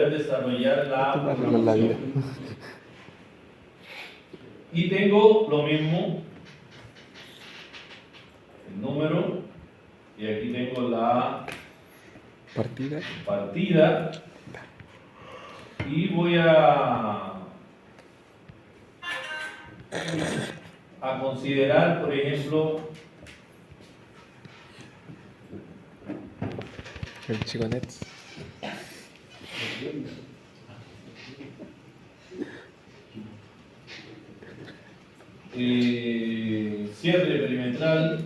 poder desarrollar la producción. Y tengo lo mismo, el número, y aquí tengo la partida, y voy a considerar, por ejemplo, el Chico Nets. Cierre perimetral.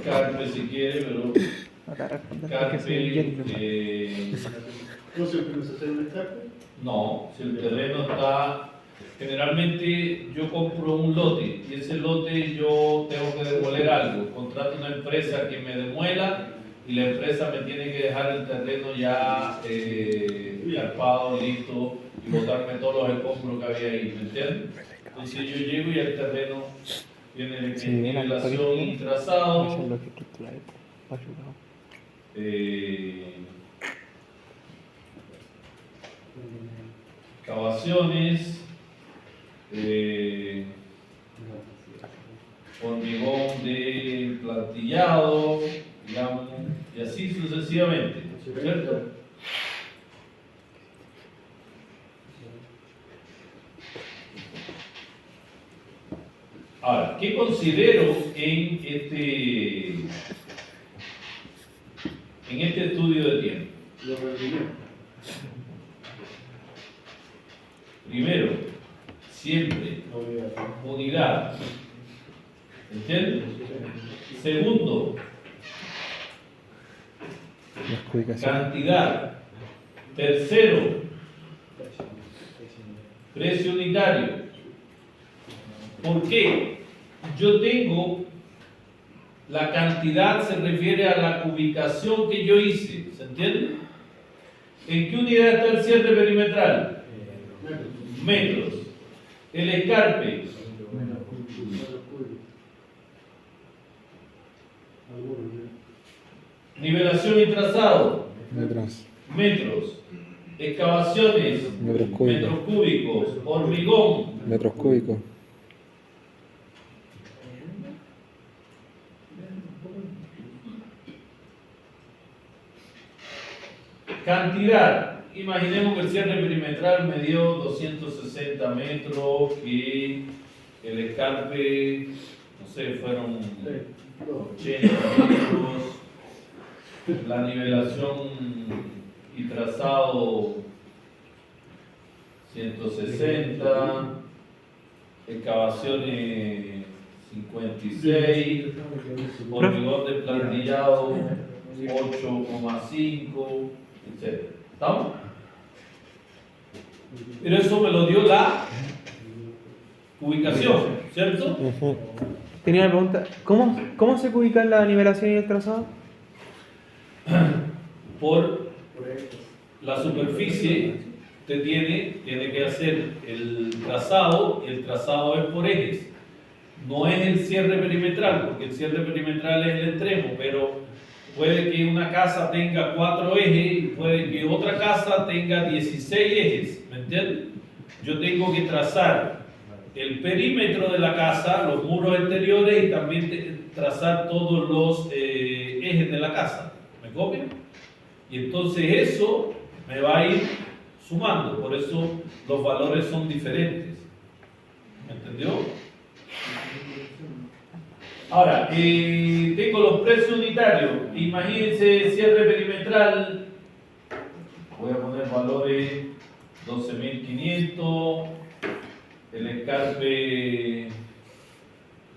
Carpe si quiere, pero Carpe, ¿No siempre necesario un escarpe? no, si el terreno está, generalmente yo compro un lote y ese lote yo tengo que demoler algo, contrato una empresa que me demuela y la empresa me tiene que dejar el terreno ya carpado, listo y botarme todos los escombros que había ahí, ¿me entiendes? Entonces yo llego y el terreno tiene nivelación y trazado. Excavaciones, hormigón de plantillado, digamos, y así sucesivamente, ¿cierto? Ahora, ¿qué considero en este estudio de tiempo? Lo rendimientos. Primero, siempre, unidad. ¿Entiendes? Segundo, cantidad. Tercero, precio unitario. ¿Por qué? Yo tengo, la cantidad se refiere a la ubicación que yo hice, ¿se entiende? ¿En qué unidad está el cierre perimetral? Metros. El escarpe. Nivelación y trazado. Metros. Excavaciones. Metros cúbicos. Hormigón. Metros cúbicos. Cantidad. Imaginemos que el cierre perimetral me dio 260 metros y el escarpe, no sé, fueron 80 metros. La nivelación y trazado 160. Excavaciones 56. Hormigón de plantillado 8,5, etc. ¿Estamos? Pero eso me lo dio la ubicación, ¿cierto? Tenía una pregunta, ¿cómo se ubican la nivelación y el trazado? Por la superficie usted tiene que hacer el trazado, y el trazado es por ejes. No es el cierre perimetral, porque el cierre perimetral es el extremo, pero puede que una casa tenga 4 ejes y puede que otra casa tenga 16 ejes, ¿me entiendes? Yo tengo que trazar el perímetro de la casa, los muros exteriores y también trazar todos los ejes de la casa. ¿Me copian? Y entonces eso me va a ir sumando, por eso los valores son diferentes. ¿Me entendió? Ahora, tengo los precios unitarios. Imagínense cierre perimetral. Voy a poner valores 12.500. El escarpe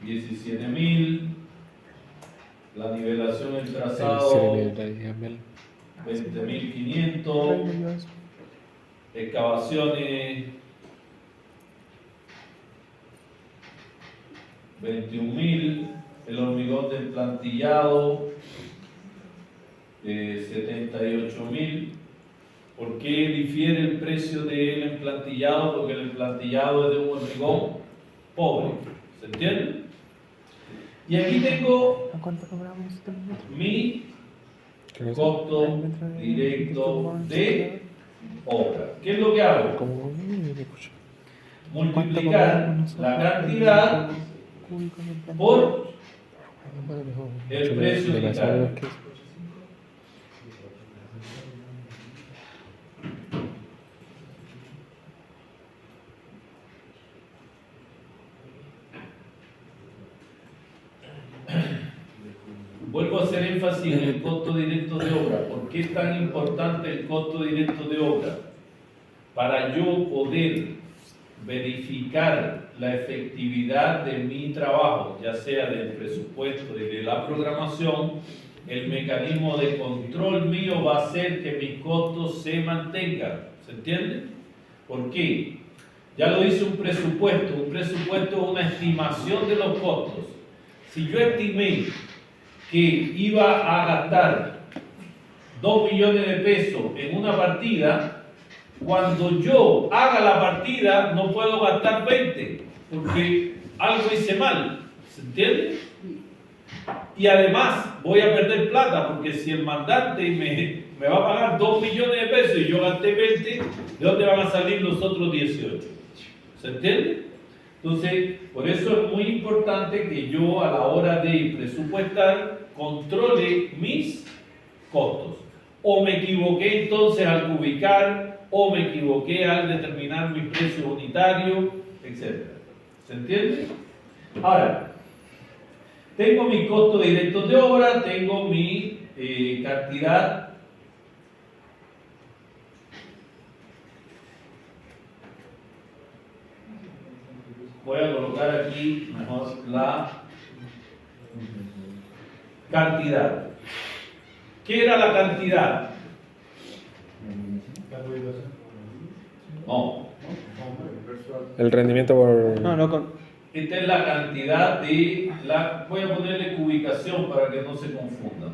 17.000. La nivelación, el trazado 20.500. Excavaciones 21.000. El hormigón del plantillado 78.000. ¿Por qué difiere el precio del emplantillado? Porque el emplantillado es de un hormigón pobre, ¿se entiende? Y aquí tengo ¿A cuánto cobramos este metro? mi ¿Qué es? costo El metro de- directo de obra. ¿Qué es lo que hago? Como Multiplicar la cantidad por el precio unitario. Vuelvo a hacer énfasis en el costo directo de obra. ¿Por qué es tan importante el costo directo de obra? Para yo poder verificar la efectividad de mi trabajo, ya sea del presupuesto y de la programación, el mecanismo de control mío va a hacer que mis costos se mantengan. ¿Se entiende? ¿Por qué? Ya lo dice un presupuesto. Un presupuesto es una estimación de los costos. Si yo estimé que iba a gastar 2 millones de pesos en una partida, cuando yo haga la partida no puedo gastar 20, porque algo hice mal, ¿se entiende? Y además voy a perder plata, porque si el mandante me va a pagar 2 millones de pesos y yo gasté 20, ¿de dónde van a salir los otros 18? ¿Se entiende? Entonces, por eso es muy importante que yo a la hora de presupuestar controle mis costos. O me equivoqué entonces al ubicar, o me equivoqué al determinar mi precio unitario, etc. ¿Se entiende? Ahora, tengo mis costos directos de obra, tengo mi cantidad. Voy a colocar aquí mejor la cantidad. ¿Qué era la cantidad? No. El rendimiento por... No, con... Esta es la cantidad de la... Voy a ponerle cubicación para que no se confundan.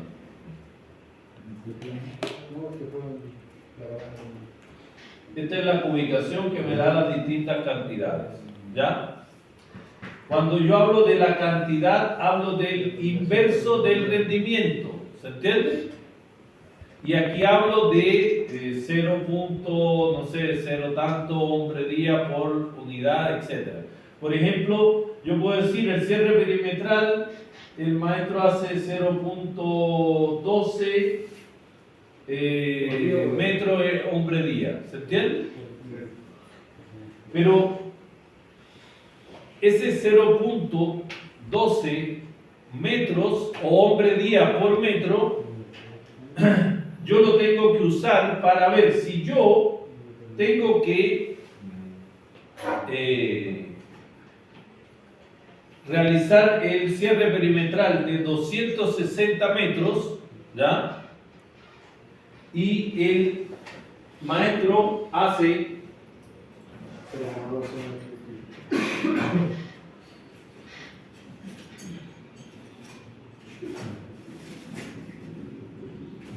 Esta es la cubicación que me da las distintas cantidades. ¿Ya? Cuando yo hablo de la cantidad, hablo del inverso del rendimiento. ¿Se entiende? Y aquí hablo de 0. No sé, 0 tanto hombre día por unidad, etc. Por ejemplo, yo puedo decir el cierre perimetral, el maestro hace 0.12 metros hombre día. ¿Se entiende? Pero ese 0.12 metros o hombre día por metro, yo lo tengo que usar para ver si yo tengo que realizar el cierre perimetral de 260 metros, ¿ya? Y el maestro hace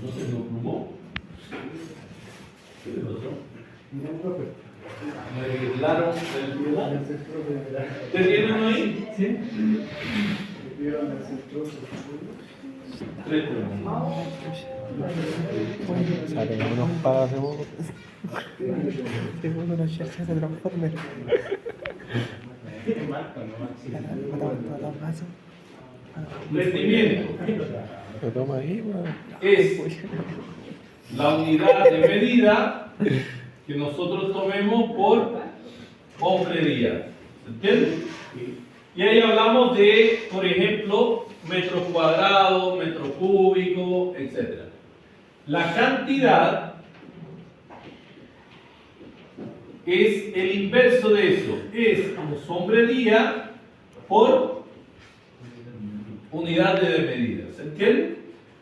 ¿no se lo plumó? ¿Qué le pasó? ¿Me arreglaron el plumón? ¿Usted tiene uno ahí? Sí. 3 plumos. Sale unos pagas de modo. Se puso una chasca de Transformer. Rendimiento Lo toma ahí, bueno. es la unidad de medida que nosotros tomemos por hombre día. ¿Se entiende? Y ahí hablamos de, por ejemplo, metros cuadrados, metros cúbicos, etc. La cantidad es el inverso de eso, es los hombre día por unidad de medida. ¿Se entiende?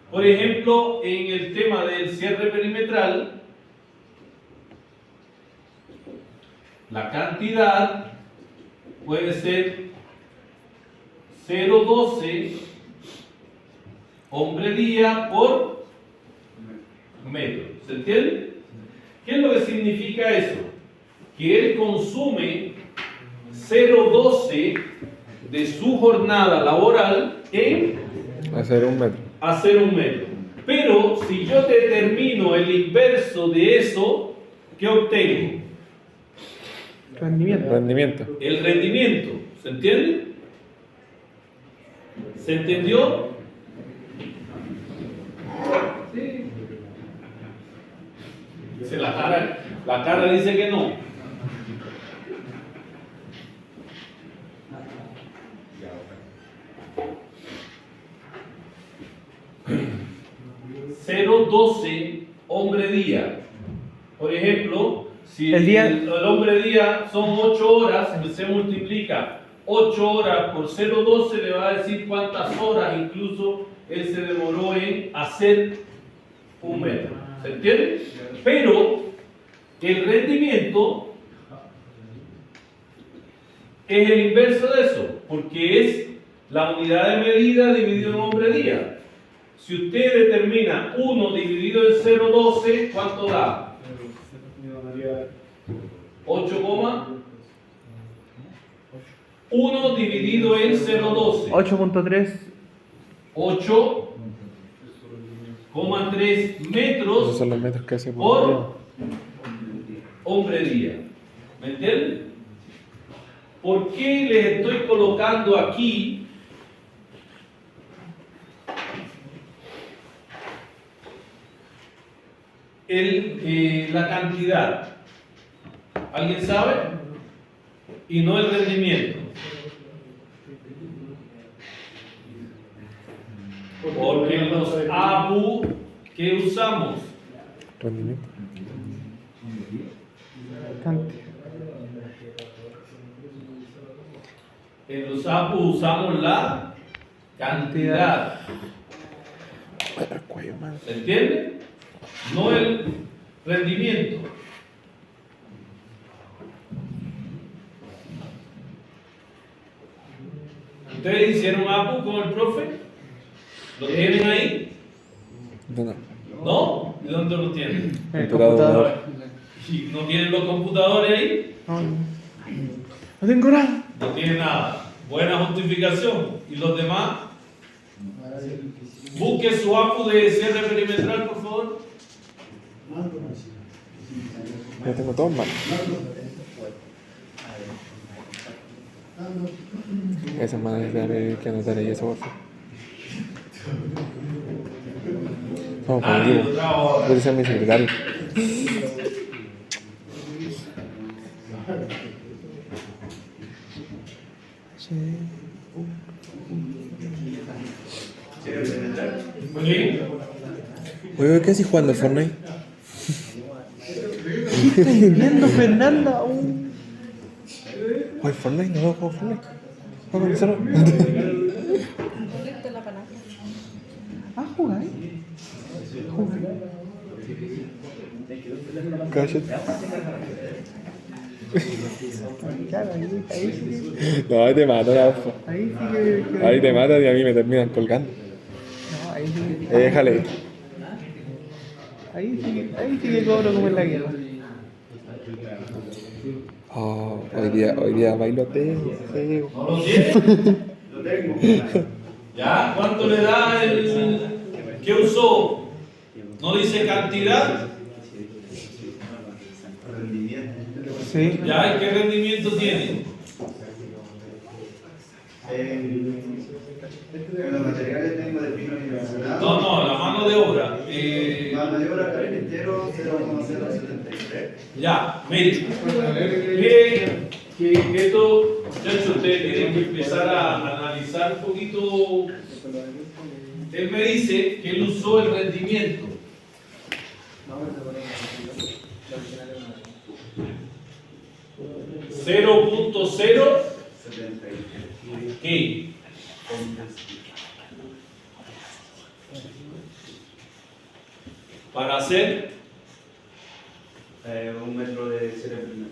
Por ejemplo, en el tema del cierre perimetral, la cantidad puede ser 0.12 hombre día por metro. ¿Se entiende? ¿Qué es lo que significa eso? Que él consume 0.12 de su jornada laboral en Hacer 1 metro. hacer 1 metro. Pero si yo determino el inverso de eso, ¿qué obtengo? Rendimiento. Rendimiento. El rendimiento. ¿Se entiende? ¿Se entendió? Sí. Dice la cara dice que no. (0,12) hombre día. Por ejemplo, si El día- el hombre día son 8 horas, pues se multiplica 8 horas por 0,12, le va a decir cuántas horas incluso él se demoró en hacer 1 metro. ¿Se entiende? Pero el rendimiento es el inverso de eso, porque es la unidad de medida dividido en hombre día. Si usted determina 1 dividido en 0,12, ¿cuánto da? 8,1 dividido en 0,12. 8.3. 8,3 Esos metros son los metros que hace por hombre día. ¿Me entienden? ¿Por qué les estoy colocando aquí la cantidad? ¿Alguien sabe? Y no el rendimiento. Porque los APU que usamos, rendimiento. en los APU usamos la cantidad. Bueno, el cuello, man. ¿Se entiende? No el rendimiento. ¿Ustedes hicieron APU con el profe? ¿Lo tienen ahí? No. ¿No? ¿De dónde lo tienen? El Computador. computador. ¿Y no tienen los computadores ahí? No tengo nada. No tienen nada. Buena justificación. ¿Y los demás? Busque su APU de cierre perimetral, por favor. Yo tengo todo mal. Esa madre debe que anotar ahí eso, por favor. Vamos con el Nadie equipo. lo trajo ahora. Puede ser mi secretario. ¿Sí? Oye, ¿qué haces jugando Fortnite? ¿Qué estás viendo, Fernanda? Oye, Fortnite, no juego Fortnite. Vamos a empezar. Ah, jugar. Cállate. Claro, ahí sí No, ahí te matan, Alfa. que. Ahí sí que. Ahí te matan y a mí me terminan colgando. No, ahí sí que. Déjale. Ahí sí que cobro como en la guerra. Oh, hoy día bailoteo, feo. ¿No lo tiene? Lo tengo. ¿Ya? ¿Cuánto le da el que usó? ¿No dice cantidad? Sí. ¿Ya? ¿Y qué rendimiento tiene? Los materiales tengo de pino dimensionado. No, la mano de obra. Mano de obra carpintero 0,073. Ya, mire que esto, muchachos, ustedes tienen que empezar a analizar un poquito. Él me dice que él usó el rendimiento. ¿0.0 qué? Para hacer 1 metro de cierre perimetral.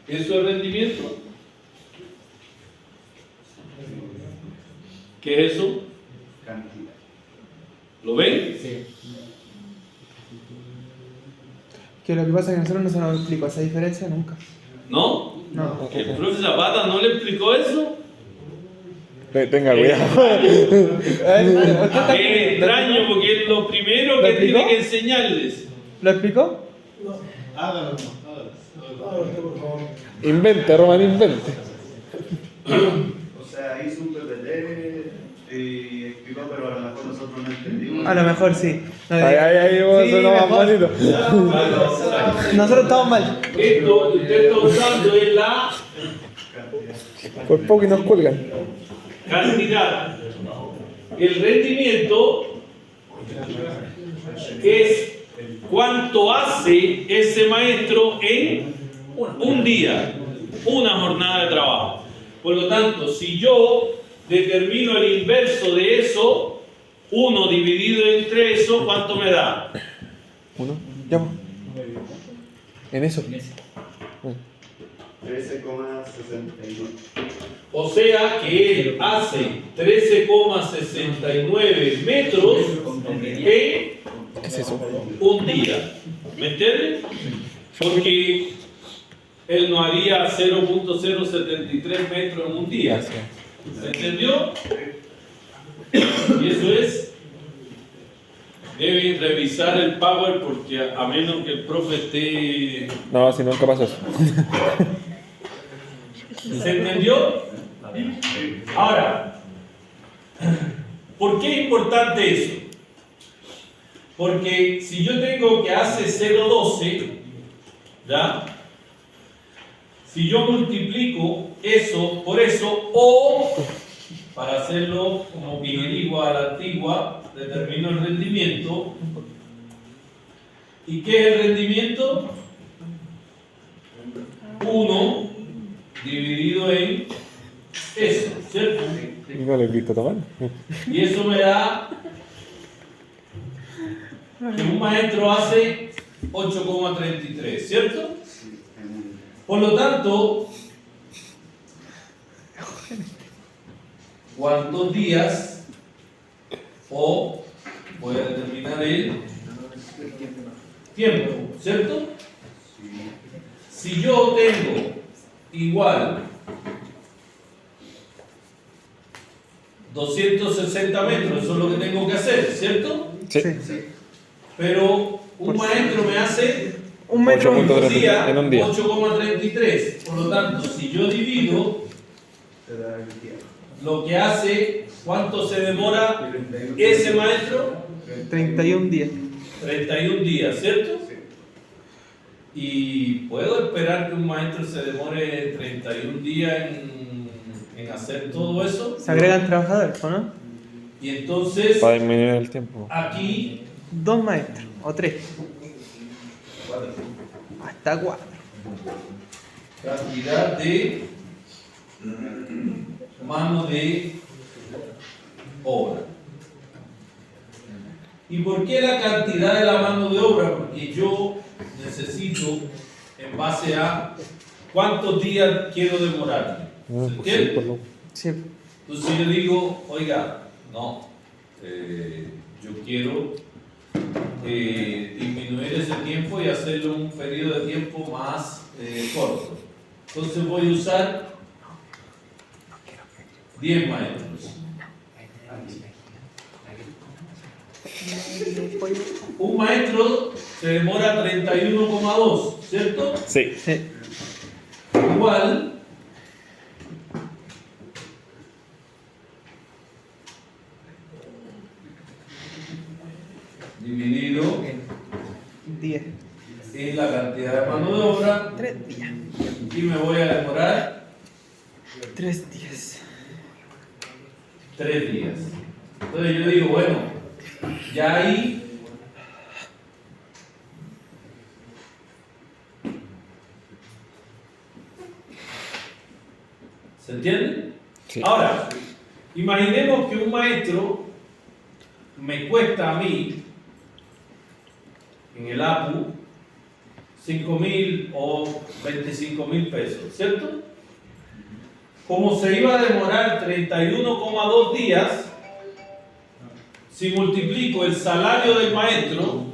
eso es rendimiento. ¿Qué es eso? Cantidad. ¿Lo ven? Que lo que pasa es que a nosotros no se nos explicó esa diferencia nunca. ¿No? No. ¿El profe Zapata no le explicó eso? Tenga cuidado. Qué extraño, porque es lo primero ¿Lo que explicó? tiene que enseñarles. ¿Lo explicó? Hágalo, hágalo. Invente, Roman, invente. O sea, hizo un PPT y explicó, pero a lo mejor nosotros no entendimos. A lo mejor sí. No, Ahí vos sí, sonó más mejor. bonito. Nosotros estamos mal. Esto que usted está usando es la Por poco y nos cuelgan. cantidad. El rendimiento es cuánto hace ese maestro en un día, una jornada de trabajo. Por lo tanto, si yo determino el inverso de eso, 1 dividido entre eso, ¿cuánto me da? Uno, ya. En eso. 13,69. O sea que él hace 13,69 metros en ¿Qué es eso? un día. ¿Me entienden? Porque él no haría 0.073 metros en un día. Gracias. ¿Se entendió? Y eso es. Deben revisar el Power porque a menos que el profe esté. No, si nunca pasó eso. ¿Se entendió? Ahora, ¿por qué es importante eso? Porque si yo tengo que hace 0,12, ¿ya? Si yo multiplico eso por eso, o para hacerlo como Pinerigua a la antigua, determino el rendimiento. ¿Y qué es el rendimiento? 1 dividido en eso, ¿cierto? Y no lo he visto tomar. Y eso me da que un maestro hace 8,33, ¿cierto? Por lo tanto, ¿cuántos días? O voy a determinar el tiempo, ¿cierto? Si yo tengo igual 260 metros, eso es lo que tengo que hacer, ¿cierto? Sí. Pero un maestro me hace Un metro. 8.33 en un día. 8,33. Por lo tanto, si yo divido lo que hace, ¿cuánto se demora ese maestro? 31 días. 31 días, ¿cierto? Y puedo esperar que un maestro se demore 31 días en hacer todo eso. Se agregan trabajadores, ¿o no? Y entonces, Para disminuir el tiempo. aquí, 2 maestros o 3. Hasta 4. cantidad de mano de obra. ¿Y por qué la cantidad de la mano de obra? Porque yo necesito, en base a cuántos días quiero demorar. ¿Se Pues sí, entiende? por lo. Sí. Entonces yo digo, oiga, no, yo quiero disminuir ese tiempo y hacerlo en un periodo de tiempo más corto. Entonces voy a usar 10 maestros. Un maestro se demora 31,2, ¿cierto? Sí. Sí. Igual dividido 10. en la cantidad de mano de obra 3 días. y me voy a demorar 3 días. 3 días. Entonces yo digo, bueno, ya ahí ¿se entiende? Sí. Ahora, imaginemos que un maestro me cuesta a mí en el APU 5.000 o 25.000 pesos, ¿cierto? Como se iba a demorar 31,2 días, si multiplico el salario del maestro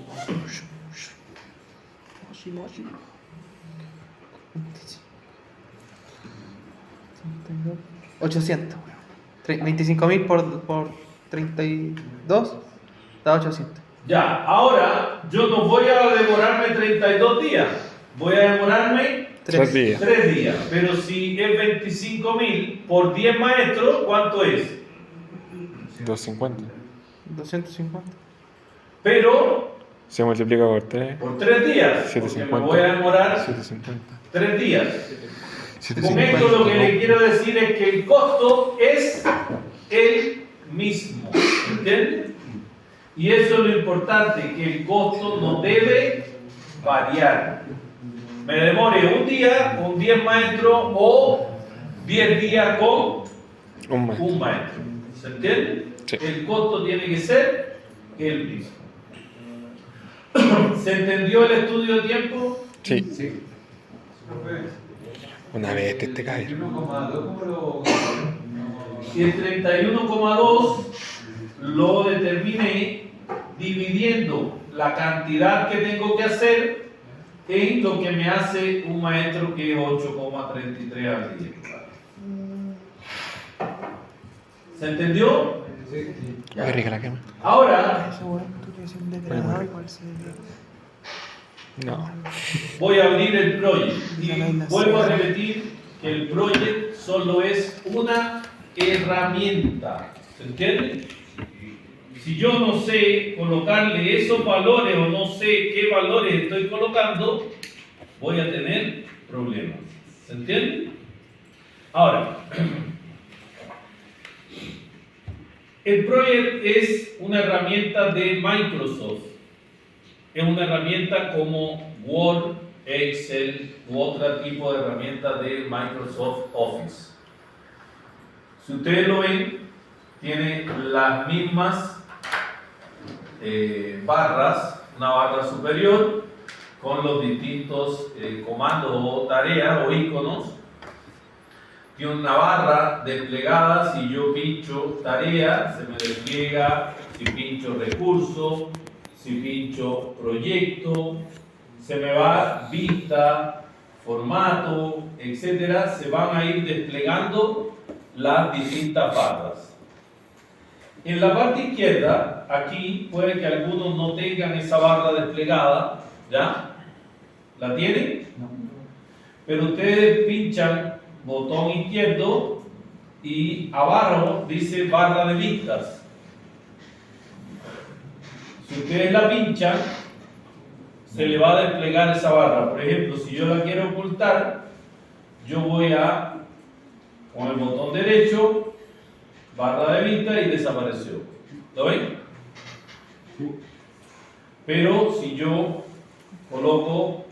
800. 25.000 por 32 da 800. Ya, ahora yo no voy a demorarme 32 días, voy a demorarme 3 días. 3 días. Pero si es 25.000 por 10 maestros, ¿cuánto es? 250. 250. Pero Se multiplica por 3. por 3 días, porque me 750. voy a demorar 750. 3 días. Con 750. esto lo que le quiero decir es que el costo es el mismo, ¿entiendes? Y eso es lo importante, que el costo no debe variar. Me demore un día con 10 maestros o 10 días con Un más. un maestro. ¿Se entiende? Sí. El costo tiene que ser el mismo. ¿Se entendió el estudio de tiempo? Sí. Una vez este cae. Y el 31,2 lo determiné dividiendo la cantidad que tengo que hacer en lo que me hace un maestro que es 8,33 al día. ¿Se entendió? Qué rica la quema. Ahora No. voy a abrir el project y vuelvo a repetir que el project solo es una herramienta. ¿Se entiende? Si yo no sé colocarle esos valores o no sé qué valores estoy colocando, voy a tener problemas. ¿Se entiende? Ahora, el Project es una herramienta de Microsoft. Es una herramienta como Word, Excel u otro tipo de herramientas de Microsoft Office. Si ustedes lo ven, tiene las mismas barras, una barra superior con los distintos comandos o tareas o iconos. Tiene una barra desplegada, si yo pincho tarea, se me despliega, si pincho recurso, si pincho proyecto, se me va vista, formato, etcétera, se van a ir desplegando las distintas barras. En la parte izquierda, aquí, puede que algunos no tengan esa barra desplegada, ¿ya? ¿La tienen? Pero ustedes pinchan botón izquierdo y abajo dice barra de vistas. Si ustedes la pinchan, se le va a desplegar esa barra. Por ejemplo, si yo la quiero ocultar, yo voy a, con el botón derecho, barra de vista y desapareció. ¿Lo ven? Pero si yo coloco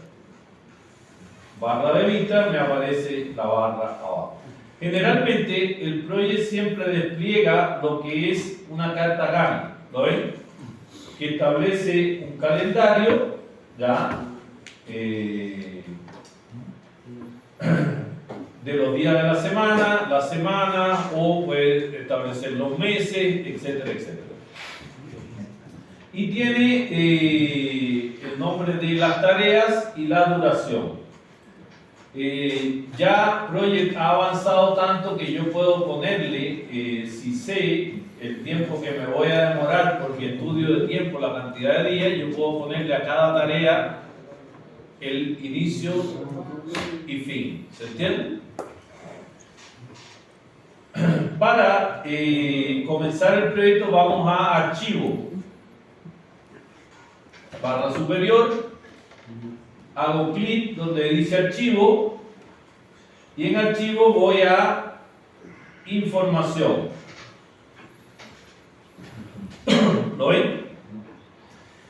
barra de vista, me aparece la barra abajo. Generalmente el Project siempre despliega lo que es una carta Gantt. ¿Lo ven? Que establece un calendario, ¿ya? De los días de la semana, o puede establecer los meses, etcétera, etcétera. Y tiene el nombre de las tareas y la duración. Ya Project ha avanzado tanto que yo puedo ponerle, si sé el tiempo que me voy a demorar porque estudio de tiempo, la cantidad de días, yo puedo ponerle a cada tarea el inicio y fin. ¿Se entiende? Para comenzar el proyecto vamos a archivo, barra superior, hago clic donde dice archivo y en archivo voy a información. ¿Lo ven?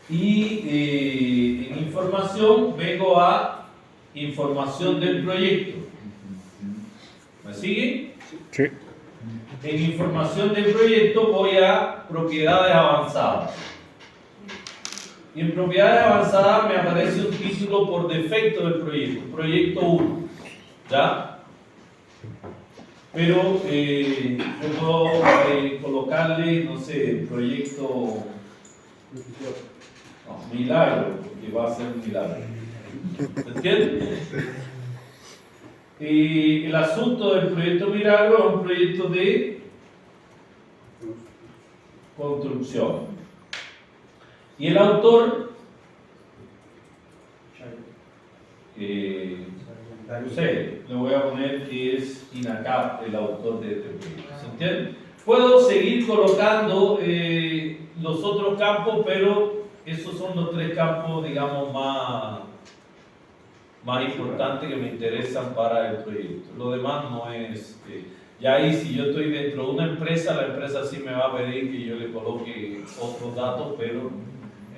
Y en información vengo a información del proyecto. ¿Me siguen? Sí. En información del proyecto voy a propiedades avanzadas. Y en propiedades avanzadas me aparece un título por defecto del proyecto, proyecto 1. ¿Ya? Pero yo puedo colocarle, no sé, proyecto milagro, porque va a ser un milagro. ¿Se entiende? el asunto del proyecto Milagro es un proyecto de construcción. Y el autor, no sé, le voy a poner que es INACAP el autor de este proyecto. ¿Se entiende? Puedo seguir colocando los otros campos, pero esos son los tres campos, digamos, más importantes que me interesan para el proyecto. Lo demás no es... ya ahí, si yo estoy dentro de una empresa, la empresa sí me va a pedir que yo le coloque otros datos, pero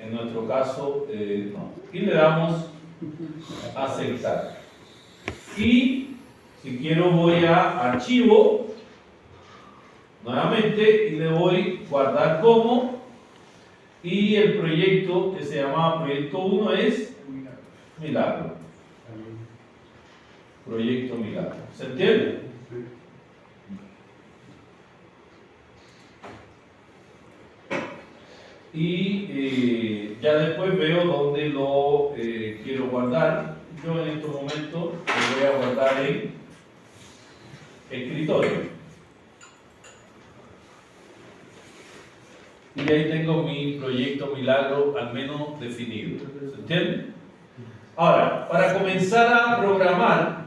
en nuestro caso, no. Y le damos a aceptar. Y si quiero voy a archivo, nuevamente, y le voy a guardar como, y el proyecto que se llamaba proyecto 1 es Milagro. Proyecto Milagro. ¿Se entiende? Y ya después veo dónde lo quiero guardar. Yo en estos momentos lo voy a guardar en escritorio. Y ahí tengo mi proyecto Milagro al menos definido. ¿Se entiende? Ahora, para comenzar a programar,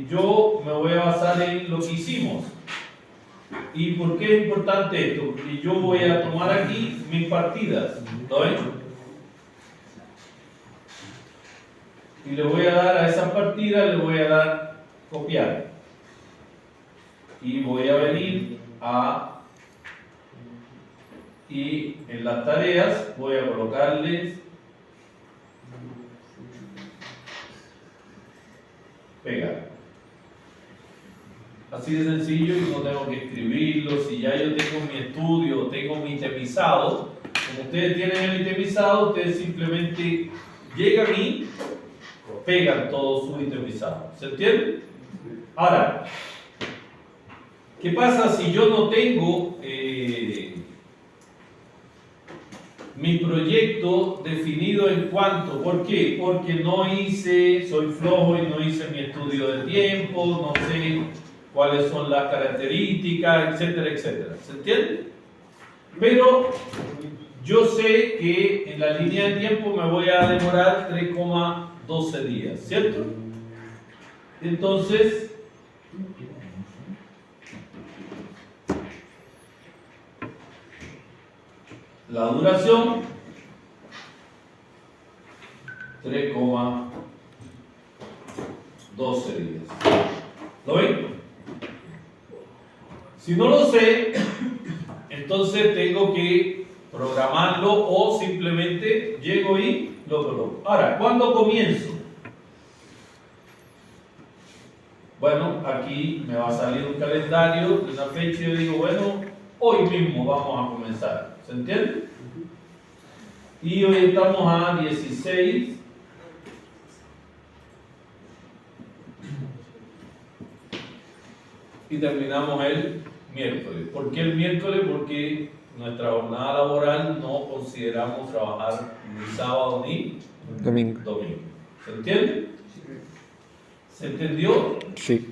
yo me voy a basar en lo que hicimos. ¿Y por qué es importante esto? Porque yo voy a tomar aquí mis partidas. ¿Lo ven? Y le voy a dar a esa partida, le voy a dar copiar. Y voy a venir y en las tareas voy a colocarles pegar. Así de sencillo, y no tengo que escribirlo. Si ya yo tengo mi estudio, tengo mi itemizado, como ustedes tienen el itemizado, ustedes simplemente llegan y pegan todo su itemizado. ¿Se entiende? Ahora, ¿qué pasa si yo no tengo mi proyecto definido en cuanto? ¿Por qué? Porque soy flojo y no hice mi estudio de tiempo, no sé cuáles son las características, etcétera, etcétera. ¿Se entiende? Pero yo sé que en la línea de tiempo me voy a demorar 3,12 días, ¿cierto? Entonces, la duración 3,12 días. ¿Lo ven? Si no lo sé, entonces tengo que programarlo o simplemente llego y lo coloco. Ahora, ¿cuándo comienzo? Bueno, aquí me va a salir un calendario de una fecha y yo digo, bueno, hoy mismo vamos a comenzar. ¿Se entiende? Y hoy estamos a 16. Y terminamos el miércoles. ¿Por qué el miércoles? Porque nuestra jornada laboral no consideramos trabajar ni sábado ni Domingo. ¿Se entiende? ¿Se entendió? Sí.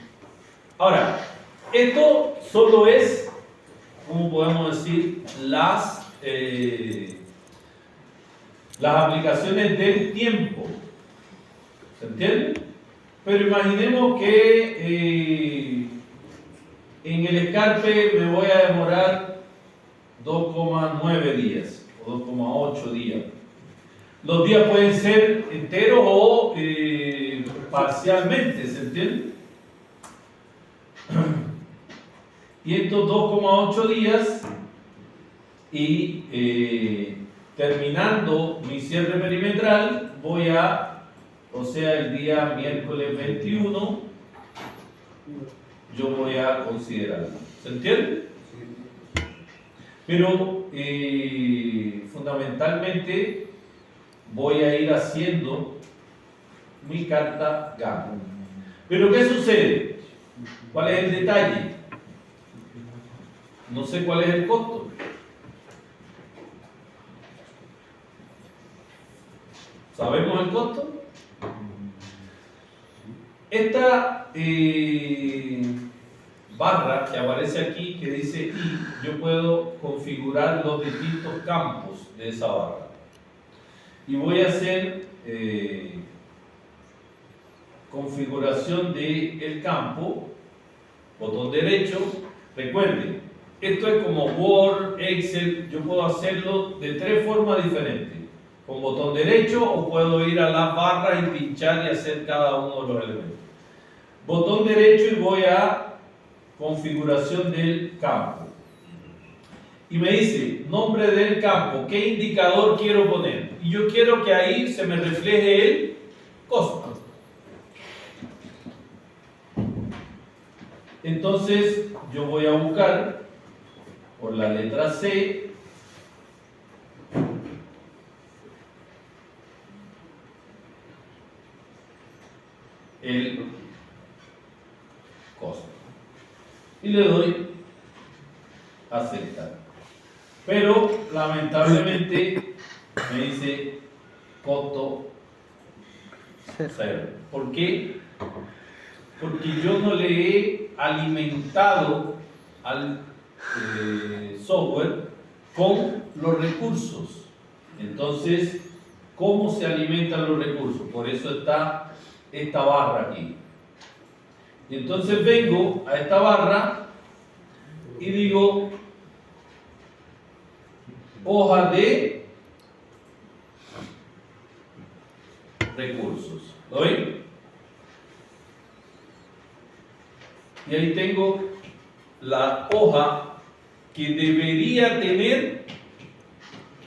Ahora, esto solo es, ¿cómo podemos decir? Las aplicaciones del tiempo. ¿Se entiende? Pero imaginemos que en el Escarpe me voy a demorar 2,9 días o 2,8 días. Los días pueden ser enteros o parcialmente, ¿se entiende? Y estos 2,8 días y terminando mi cierre perimetral o sea, el día miércoles 21, yo voy a considerarlo. ¿Se entiende? Pero fundamentalmente voy a ir haciendo mi carta GAN. Pero ¿qué sucede? ¿Cuál es el detalle? No sé cuál es el costo. ¿Sabemos el costo? Esta barra que aparece aquí, que dice I, yo puedo configurar los distintos campos de esa barra. Y voy a hacer configuración del campo, botón derecho. Recuerden, esto es como Word, Excel, yo puedo hacerlo de 3 formas diferentes. Con botón derecho o puedo ir a las barras y pinchar y hacer cada uno de los elementos. Botón derecho y voy a configuración del campo. Y me dice, nombre del campo, ¿qué indicador quiero poner? Y yo quiero que ahí se me refleje el costo. Entonces, yo voy a buscar por la letra C el costo. Y le doy aceptar. Pero lamentablemente me dice costo 0. ¿Por qué? Porque yo no le he alimentado al software con los recursos. Entonces, ¿cómo se alimentan los recursos? Por eso está esta barra aquí. Y entonces vengo a esta barra y digo hoja de recursos. ¿Lo ven? Y ahí tengo la hoja que debería tener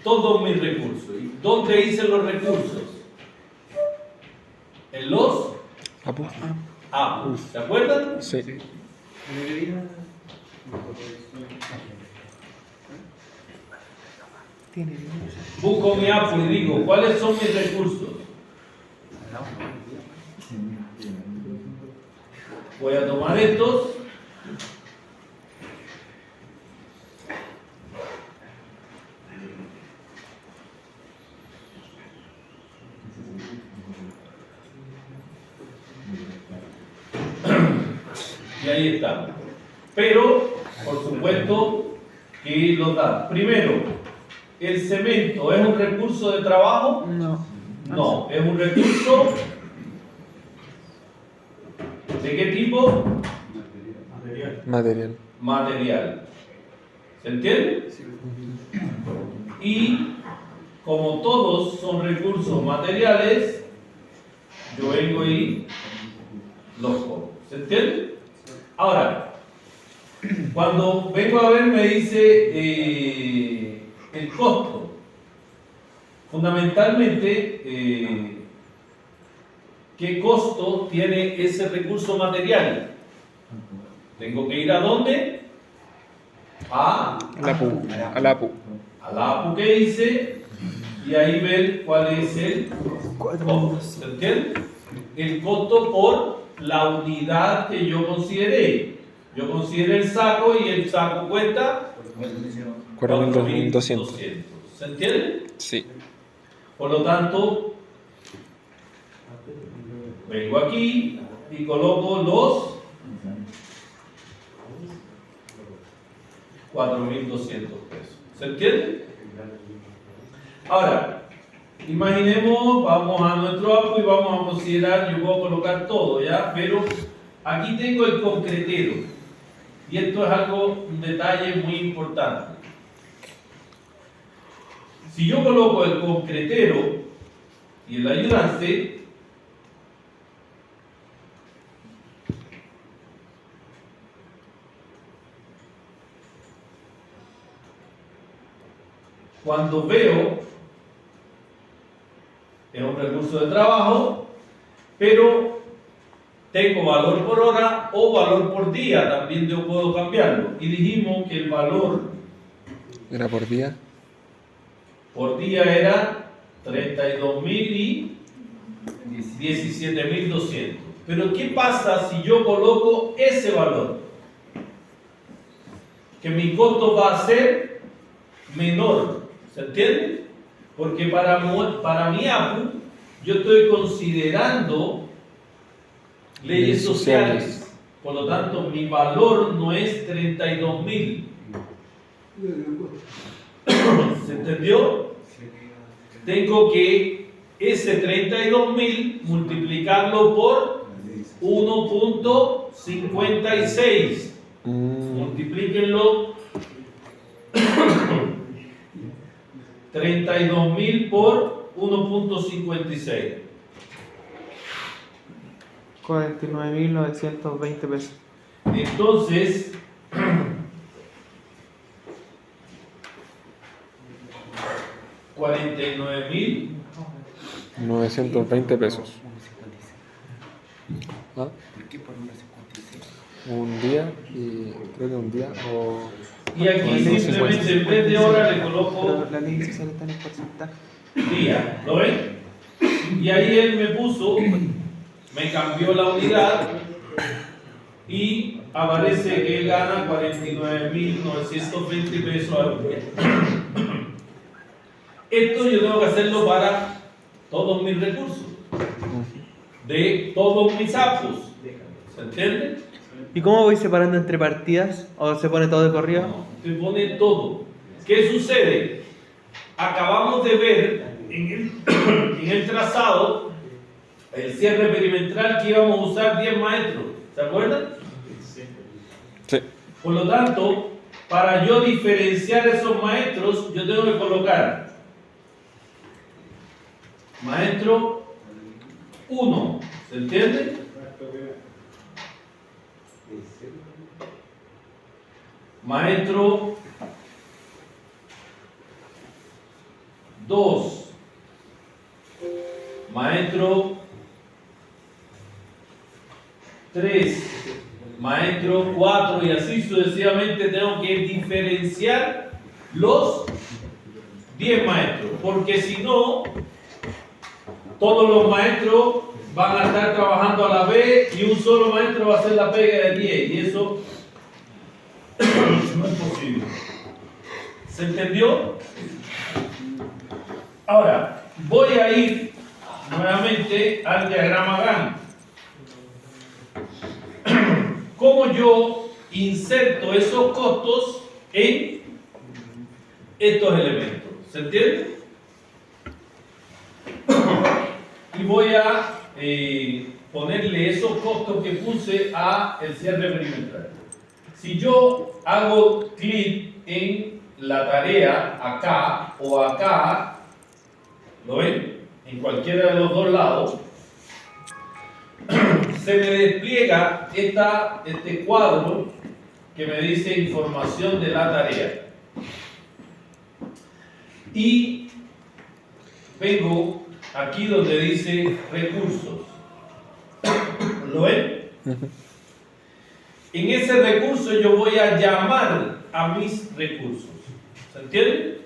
todos mis recursos. ¿Y dónde hice los recursos? En los Apu. APU. ¿Se acuerdan? Sí. Busco mi APU y digo, ¿cuáles son mis recursos? Voy a tomar estos. Y ahí está. Pero, por supuesto, que los da. Primero, ¿el cemento es un recurso de trabajo? No. No, es un recurso. ¿De qué tipo? Material. Material. ¿Se entiende? Y como todos son recursos materiales, yo vengo y los pongo. ¿Se entiende? Ahora, cuando vengo a ver me dice el costo. Fundamentalmente, ¿qué costo tiene ese recurso material? Tengo que ir ¿a dónde? A La APU. A la APU. la APU que hice y ahí ver cuál es el costo. ¿Se entiende? El costo por la unidad que yo consideré. Yo consideré el saco y el saco cuesta 4.200. ¿Se entiende? Sí. Por lo tanto, vengo aquí y coloco los 4.200 pesos. ¿Se entiende? Ahora, imaginemos, vamos a nuestro APU y vamos a considerar, yo puedo colocar todo, ¿ya? Pero aquí tengo el concretero. Y esto es algo, un detalle muy importante. Si yo coloco el concretero y el ayudante, cuando veo, es un recurso de trabajo, pero tengo valor por hora o valor por día, también yo puedo cambiarlo. Y dijimos que el valor Era por día. por día era 32.000 y 17.200. Pero ¿qué pasa si yo coloco ese valor? Que mi costo va a ser menor. ¿Se entiende? Porque para mi APU yo estoy considerando leyes sociales. Por lo tanto, mi valor no es 32.000. ¿Se entendió? Tengo que ese 32.000 multiplicarlo por 1.56. Multiplíquenlo 32.000 por 1.56. 49.920 pesos. Entonces, 920 pesos. ¿Ah? Un día y creo que un día o... y aquí simplemente en vez de hora le coloco Pero la ley social está en el porcentaje. día, ¿lo ven? Y ahí él me puso, me cambió la unidad y aparece que él gana 49.920 pesos al día. Esto yo tengo que hacerlo para todos mis recursos, de todos mis apos. ¿Se entiende? ¿Y cómo voy separando entre partidas? ¿O se pone todo de corrido? No, te pone todo. ¿Qué sucede? Acabamos de ver en el trazado el cierre perimetral que íbamos a usar 10 maestros. ¿Se acuerdan? Sí. Por lo tanto, para yo diferenciar esos maestros, yo tengo que colocar maestro 1. ¿Se entiende? Maestro 2. Maestro 3. Maestro 4 y así sucesivamente tengo que diferenciar los 10 maestros, porque si no, todos los maestros van a estar trabajando a la vez y un solo maestro va a hacer la pega de 10 y eso no es posible. ¿Se entendió? Ahora, voy a ir nuevamente al diagrama Gantt. ¿Cómo yo inserto esos costos en estos elementos? ¿Se entiende? Y voy a ponerle esos costos que puse a el cierre perimetral. Si yo hago clic en la tarea acá o acá, ¿lo ven? En cualquiera de los dos lados, se me despliega este cuadro que me dice información de la tarea. Y vengo aquí donde dice recursos. ¿Lo ven? En ese recurso yo voy a llamar a mis recursos. ¿Se entiende?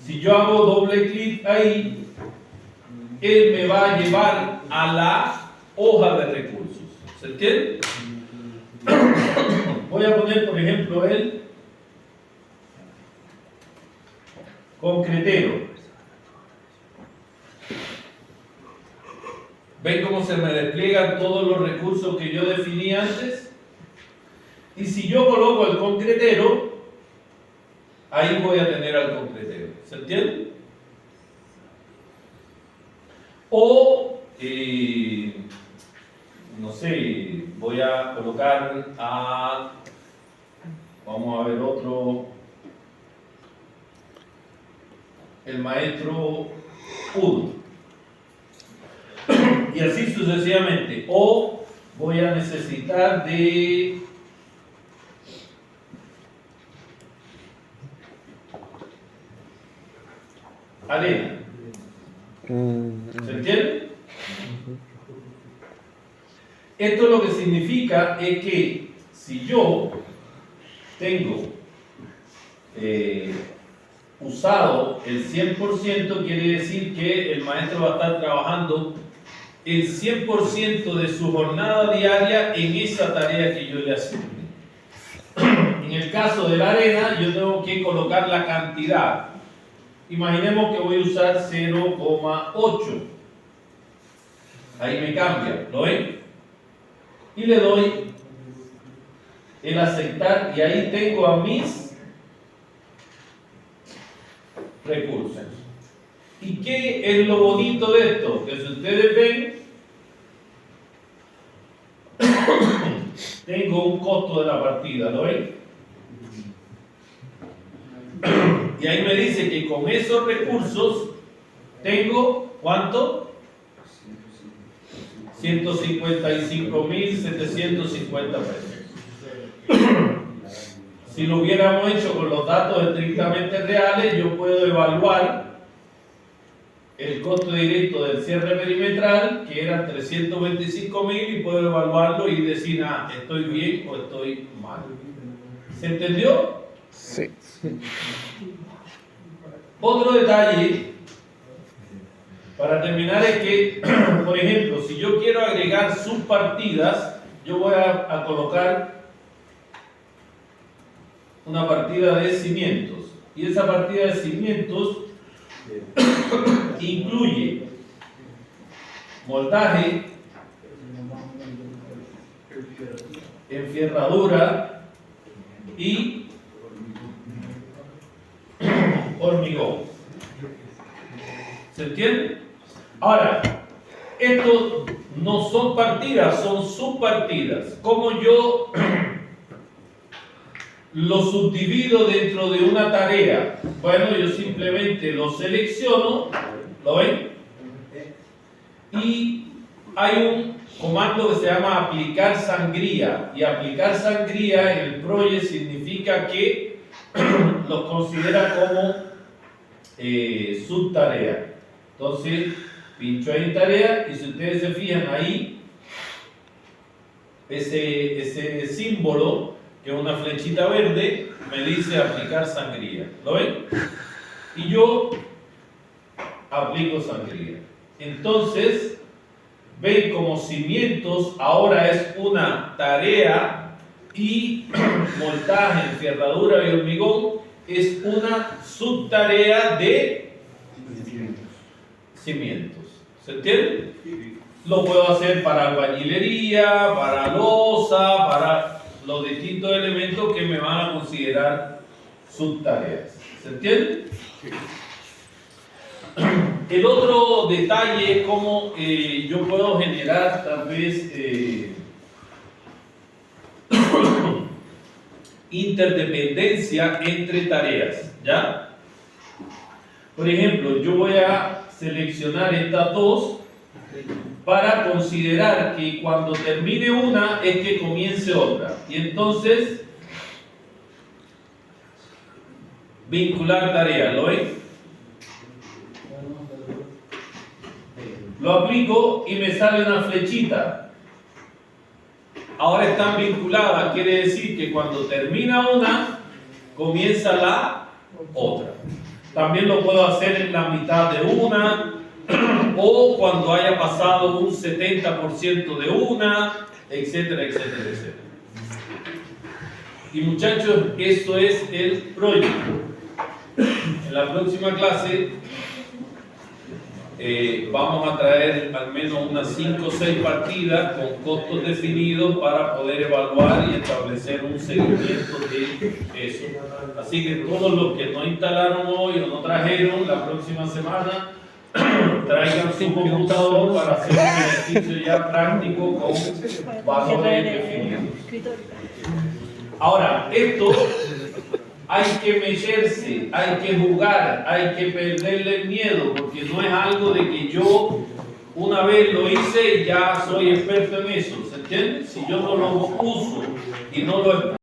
Si yo hago doble clic ahí, él me va a llevar a la hoja de recursos. ¿Se entiende? Voy a poner, por ejemplo, el concretero. ¿Ven cómo se me despliegan todos los recursos que yo definí antes? Y si yo coloco el concretero, ahí voy a tener al concretero. ¿Se entiende? O, no sé, voy a colocar a, vamos a ver otro, el maestro 1. Y así sucesivamente. O voy a necesitar de arena. ¿Se entiende? Esto lo que significa es que si yo tengo usado el 100%, quiere decir que el maestro va a estar trabajando el 100% de su jornada diaria en esa tarea que yo le asigné. En el caso de la arena, yo tengo que colocar la cantidad. Imaginemos que voy a usar 0,8. Ahí me cambia, ¿lo ven? y le doy el aceptar y ahí tengo a mis recursos. ¿Y qué es lo bonito de esto? Que si ustedes ven, tengo un costo de la partida, ¿lo ven? Y ahí me dice que con esos recursos tengo, ¿cuánto? 155.750 pesos. Si lo hubiéramos hecho con los datos estrictamente reales, yo puedo evaluar el costo directo del cierre perimetral, que era 325.000, y puedo evaluarlo y decir, estoy bien o estoy mal. ¿Se entendió? Sí. Otro detalle, para terminar, es que, por ejemplo, si yo quiero agregar subpartidas, yo voy a colocar una partida de cimientos. Y esa partida de cimientos incluye moldaje, enfierradura y hormigón. ¿Se entiende? Ahora, estos no son partidas, son subpartidas. ¿Cómo yo lo subdivido dentro de una tarea? Bueno, yo simplemente lo selecciono, ¿lo ven? Y hay un comando que se llama aplicar sangría. Y aplicar sangría en el project significa que los considera como subtarea. Entonces, pincho ahí en tarea y si ustedes se fijan ahí, ese símbolo, que es una flechita verde, me dice aplicar sangría. ¿Lo ven? Y yo aplico sangría. Entonces, ven como cimientos ahora es una tarea y montaje, enfierradura y hormigón es una subtarea de cimientos. ¿Se entiende? Lo puedo hacer para albañilería, para losa, para los distintos elementos que me van a considerar subtareas. ¿Se entiende? El otro detalle es cómo yo puedo generar tal vez interdependencia entre tareas, ¿ya? Por ejemplo, yo voy a seleccionar estas dos para considerar que cuando termine una es que comience otra. Y entonces, vincular tareas, ¿lo ven? Lo aplico y me sale una flechita. Ahora están vinculadas, quiere decir que cuando termina una, comienza la otra. También lo puedo hacer en la mitad de una, o cuando haya pasado un 70% de una, etcétera, etcétera, etcétera. Y muchachos, eso es el proyecto. En la próxima clase vamos a traer al menos unas 5 o 6 partidas con costos definidos para poder evaluar y establecer un seguimiento de eso. Así que todos los que no instalaron hoy o no trajeron, la próxima semana traigan su computador para hacer un ejercicio ya práctico con valores definidos. Ahora, esto hay que meterse, hay que jugar, hay que perderle el miedo, porque no es algo de que yo una vez lo hice y ya soy experto en eso, ¿se entiende? Si yo no lo uso y no lo